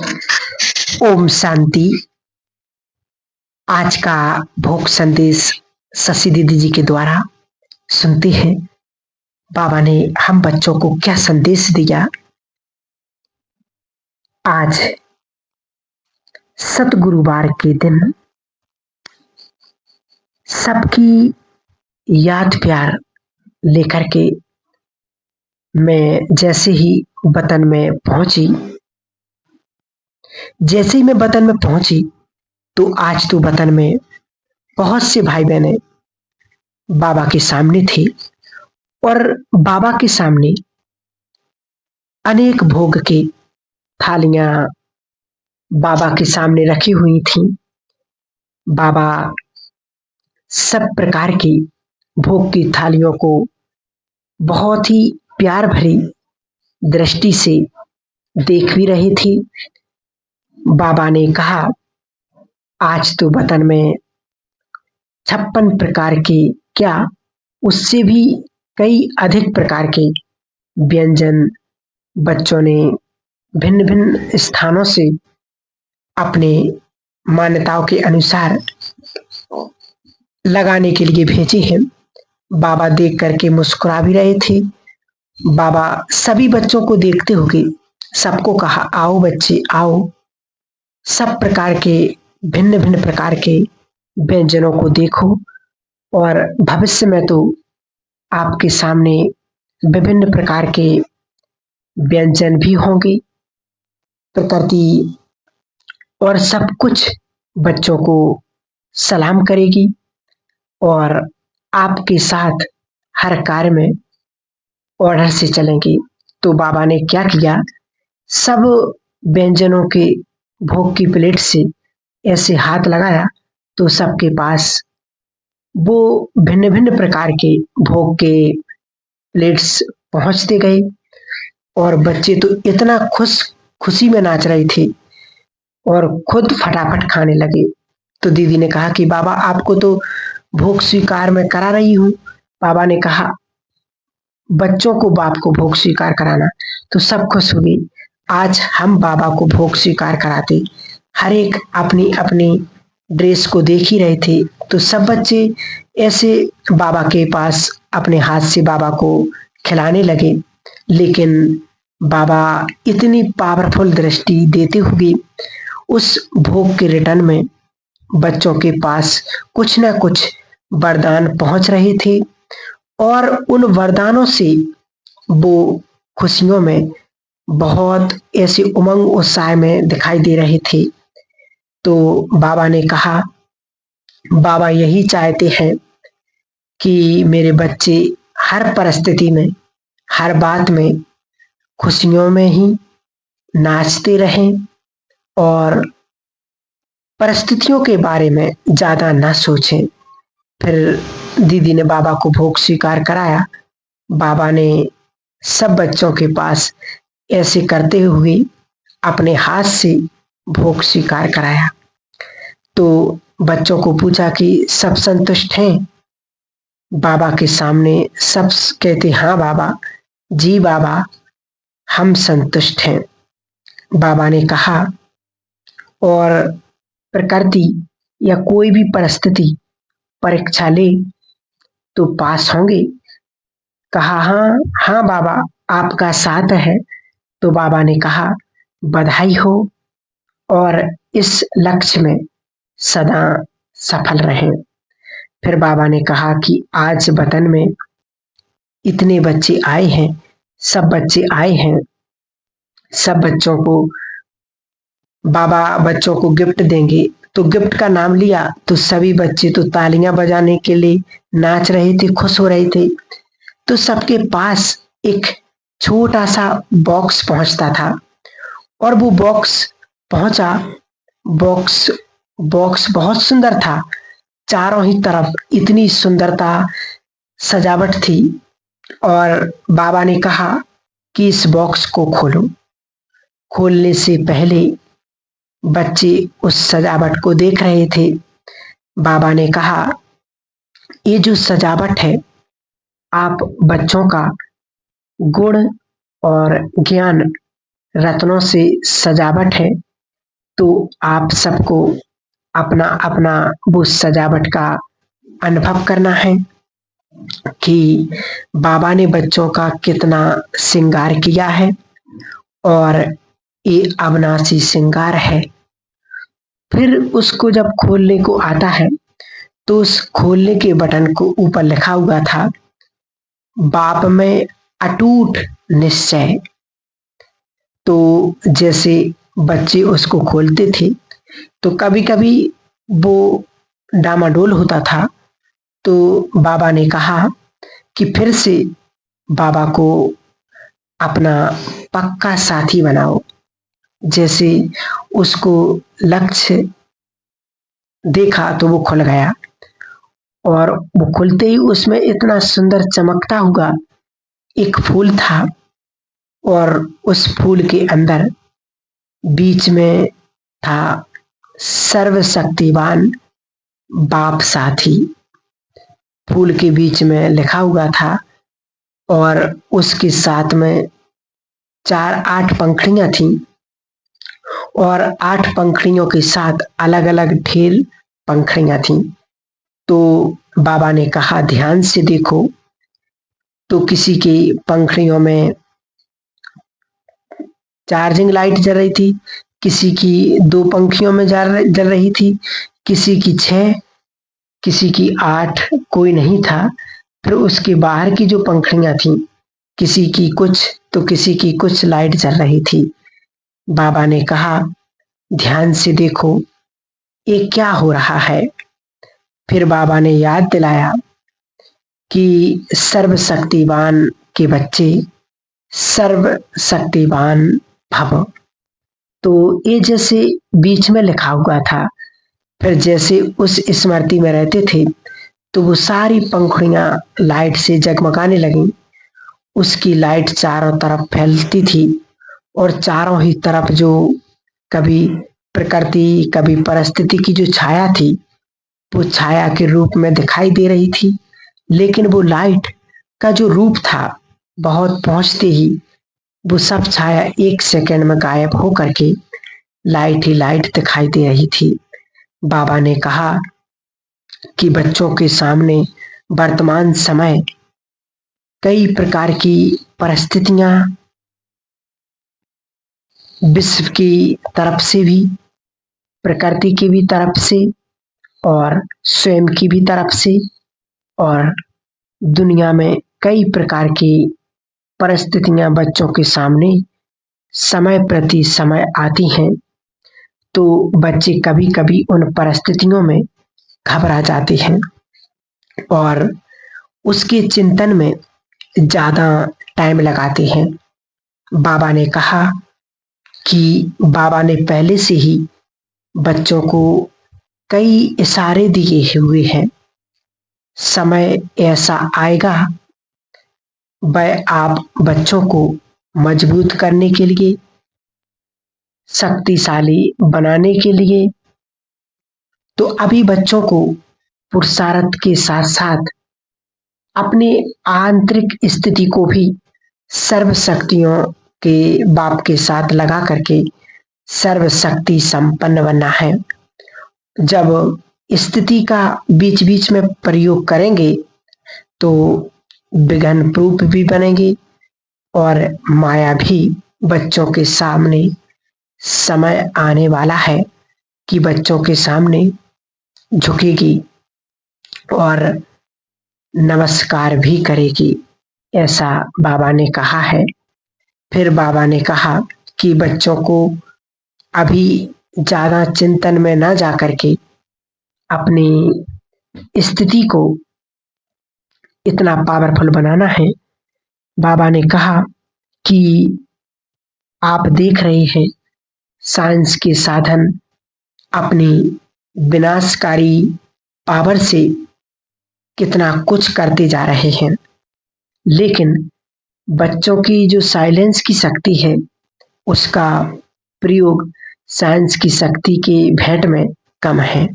ओम शांति। आज का भोग संदेश शशि दीदी जी के द्वारा सुनते हैं। बाबा ने हम बच्चों को क्या संदेश दिया। आज सतगुरुवार के दिन सबकी याद प्यार लेकर के मैं जैसे ही वतन में पहुंची तो आज तो वतन में बहुत से भाई बहने बाबा के सामने थे और बाबा के सामने अनेक भोग की थालियां बाबा के सामने रखी हुई थी। बाबा सब प्रकार की भोग की थालियों को बहुत ही प्यार भरी दृष्टि से देख भी रहे थे। बाबा ने कहा, आज तो वतन में 56 प्रकार के क्या उससे भी कई अधिक प्रकार के व्यंजन बच्चों ने भिन्न भिन्न स्थानों से अपने मान्यताओं के अनुसार लगाने के लिए भेजे हैं। बाबा देख करके मुस्कुरा भी रहे थे। बाबा सभी बच्चों को देखते हुए सबको कहा, आओ बच्चे आओ, सब प्रकार के भिन्न भिन्न प्रकार के व्यंजनों को देखो और भविष्य में तो आपके सामने विभिन्न प्रकार के व्यंजन भी होंगे। प्रकृति और सब कुछ बच्चों को सलाम करेगी और आपके साथ हर कार्य में ऑर्डर से चलेंगे। तो बाबा ने क्या किया, सब व्यंजनों के भोग की प्लेट से ऐसे हाथ लगाया तो सबके पास वो भिन्न भिन्न प्रकार के भोग के प्लेट्स पहुंचते गए और बच्चे तो इतना खुशी में नाच रहे थे और खुद फटाफट खाने लगे। तो दीदी ने कहा कि बाबा आपको तो भोग स्वीकार मैं करा रही हूँ। बाबा ने कहा, बच्चों को बाप को भोग स्वीकार कराना। तो सब खुश हुए। आज हम बाबा को भोग स्वीकार कराते। हर एक अपनी अपनी ड्रेस को देख ही रहे थे। तो सब बच्चे ऐसे बाबा के पास अपने हाथ से बाबा को खिलाने लगे। लेकिन बाबा इतनी पावरफुल दृष्टि देते हुए उस भोग के रिटर्न में बच्चों के पास कुछ ना कुछ वरदान पहुंच रहे थे और उन वरदानों से वो खुशियों में बहुत ऐसे उमंग उत्साह में दिखाई दे रहे थे। तो बाबा ने कहा, बाबा यही चाहते हैं कि मेरे बच्चे हर परिस्थिति में, हर बात में खुशियों में ही नाचते रहें और परिस्थितियों के बारे में ज्यादा ना सोचें। फिर दीदी ने बाबा को भोग स्वीकार कराया। बाबा ने सब बच्चों के पास ऐसे करते हुए अपने हाथ से भोग स्वीकार कराया। तो बच्चों को पूछा कि सब संतुष्ट हैं? बाबा के सामने सब कहते, हाँ बाबा, जी बाबा, हम संतुष्ट हैं। बाबा ने कहा, और प्रकृति या कोई भी परिस्थिति परीक्षा ले तो पास होंगे? कहा, हाँ हाँ बाबा, आपका साथ है। तो बाबा ने कहा, बधाई हो और इस लक्ष्य में सदा सफल रहें। फिर बाबा ने कहा कि आज वतन में इतने बच्चे आए हैं, सब बच्चे आए हैं, सब बच्चों को बाबा बच्चों को गिफ्ट देंगे। तो गिफ्ट का नाम लिया तो सभी बच्चे तो तालियां बजाने के लिए नाच रहे थे, खुश हो रहे थे। तो सबके पास एक छोटा सा बॉक्स पहुंचता था और वो बॉक्स पहुंचा। बॉक्स बॉक्स बहुत सुंदर था। चारों ही तरफ इतनी सुंदरता सजावट थी और बाबा ने कहा कि इस बॉक्स को खोलो। खोलने से पहले बच्चे उस सजावट को देख रहे थे। बाबा ने कहा, ये जो सजावट है आप बच्चों का गुण और ज्ञान रत्नों से सजावट है। तो आप सबको अपना अपना वो सजावट का अनुभव करना है कि बाबा ने बच्चों का कितना श्रृंगार किया है और ये अविनाशी श्रृंगार है। फिर उसको जब खोलने को आता है तो उस खोलने के बटन को ऊपर लिखा हुआ था, बाप में अटूट निश्चय। तो जैसे बच्चे उसको खोलते थे तो कभी कभी वो डामाडोल होता था, तो बाबा ने कहा कि फिर से बाबा को अपना पक्का साथी बनाओ। जैसे उसको लक्ष्य देखा तो वो खुल गया और वो खुलते ही उसमें इतना सुंदर चमकता हुआ एक फूल था और उस फूल के अंदर बीच में था सर्वशक्तिवान बाप साथी। फूल के बीच में लिखा हुआ था और उसके साथ में 8 पंखुड़ियां थीं और 8 पंखुड़ियों के साथ अलग अलग ढेर पंखुड़ियां थीं। तो बाबा ने कहा ध्यान से देखो, तो किसी की पंखुड़ियों में चार्जिंग लाइट जल रही थी, किसी की 2 पंखुड़ियों में जल रही थी, किसी की 6, किसी की 8, कोई नहीं था। फिर उसके बाहर की जो पंखुड़ियां थीं, किसी की कुछ तो किसी की कुछ लाइट जल रही थी। बाबा ने कहा ध्यान से देखो ये क्या हो रहा है। फिर बाबा ने याद दिलाया कि सर्वशक्तिवान के बच्चे सर्वशक्तिवान भव। तो ये जैसे बीच में लिखा हुआ था, फिर जैसे उस स्मृति में रहते थे तो वो सारी पंखुड़ियां लाइट से जगमगाने लगी। उसकी लाइट चारों तरफ फैलती थी और चारों ही तरफ जो कभी प्रकृति कभी परिस्थिति की जो छाया थी वो छाया के रूप में दिखाई दे रही थी। लेकिन वो लाइट का जो रूप था, बहुत पहुंचते ही वो सब छाया 1 सेकंड में गायब हो करके लाइट ही लाइट दिखाई दे रही थी। बाबा ने कहा कि बच्चों के सामने वर्तमान समय कई प्रकार की परिस्थितियां विश्व की तरफ से भी, प्रकृति की भी तरफ से और स्वयं की भी तरफ से, और दुनिया में कई प्रकार की परिस्थितियां बच्चों के सामने समय प्रति समय आती हैं। तो बच्चे कभी कभी उन परिस्थितियों में घबरा जाते हैं और उसके चिंतन में ज्यादा टाइम लगाते हैं। बाबा ने कहा कि बाबा ने पहले से ही बच्चों को कई इशारे दिए हुए हैं। समय ऐसा आएगा वह आप बच्चों को मजबूत करने के लिए, शक्तिशाली बनाने के लिए, तो अभी बच्चों को पुरुषार्थ के साथ साथ अपने आंतरिक स्थिति को भी सर्वशक्तियों के बाप के साथ लगा करके सर्वशक्ति संपन्न बनना है। जब स्थिति का बीच बीच में प्रयोग करेंगे तो विघ्न प्रूफ भी बनेंगे और माया भी बच्चों के सामने समय आने वाला है कि बच्चों के सामने झुकेगी और नमस्कार भी करेगी, ऐसा बाबा ने कहा है। फिर बाबा ने कहा कि बच्चों को अभी ज्यादा चिंतन में न जा करके अपनी स्थिति को इतना पावरफुल बनाना है। बाबा ने कहा कि आप देख रहे हैं साइंस के साधन अपनी विनाशकारी पावर से कितना कुछ करते जा रहे हैं, लेकिन बच्चों की जो साइलेंस की शक्ति है उसका प्रयोग साइंस की शक्ति के भेंट में कम है।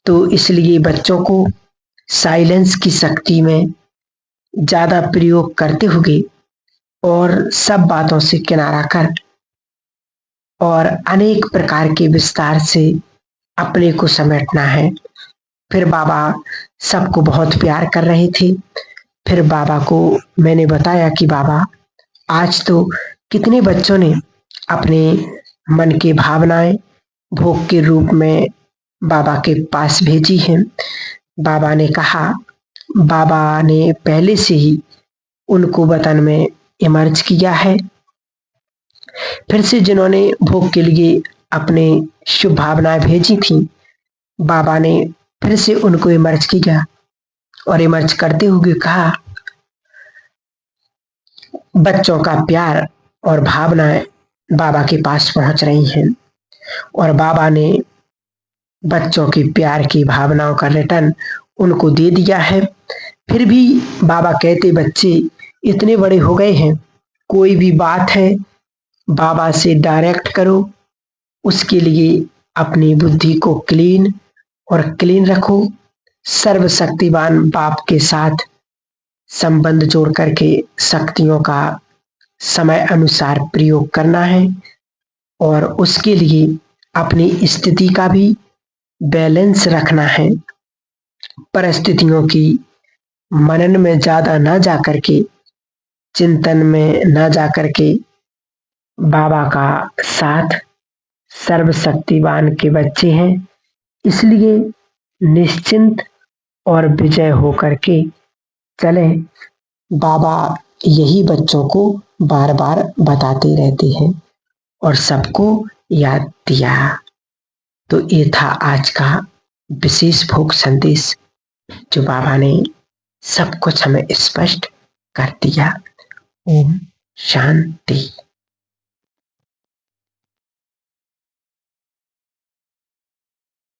तो इसलिए बच्चों को साइलेंस की शक्ति में ज्यादा प्रयोग करते हुए और सब बातों से किनारा कर और अनेक प्रकार के विस्तार से अपने को समेटना है। फिर बाबा सबको बहुत प्यार कर रहे थे। फिर बाबा को मैंने बताया कि बाबा, आज तो कितने बच्चों ने अपने मन की भावनाएं भोग के रूप में बाबा के पास भेजी हैं। बाबा ने कहा, बाबा ने पहले से ही उनको वतन में इमर्ज किया है। फिर से जिन्होंने भोग के लिए अपने शुभ भावनाएं भेजी थी, बाबा ने फिर से उनको इमर्ज किया और इमर्ज करते हुए कहा, बच्चों का प्यार और भावनाएं बाबा के पास पहुंच रही हैं और बाबा ने बच्चों की प्यार की भावनाओं का रिटर्न उनको दे दिया है। फिर भी बाबा कहते, बच्चे इतने बड़े हो गए हैं, कोई भी बात है बाबा से डायरेक्ट करो, उसके लिए अपनी बुद्धि को क्लीन और क्लीन रखो। सर्वशक्तिवान बाप के साथ संबंध जोड़ करके शक्तियों का समय अनुसार प्रयोग करना है और उसके लिए अपनी स्थिति का भी बैलेंस रखना है। परिस्थितियों की मनन में ज्यादा न जा करके, चिंतन में न जा करके बाबा का साथ, सर्वशक्तिवान के बच्चे हैं, इसलिए निश्चिंत और विजय होकर के चले। बाबा यही बच्चों को बार बार बताते रहते हैं और सबको याद दिया। तो ये था आज का विशेष भोग संदेश, जो बाबा ने सब कुछ हमें स्पष्ट कर दिया। ओम शांति।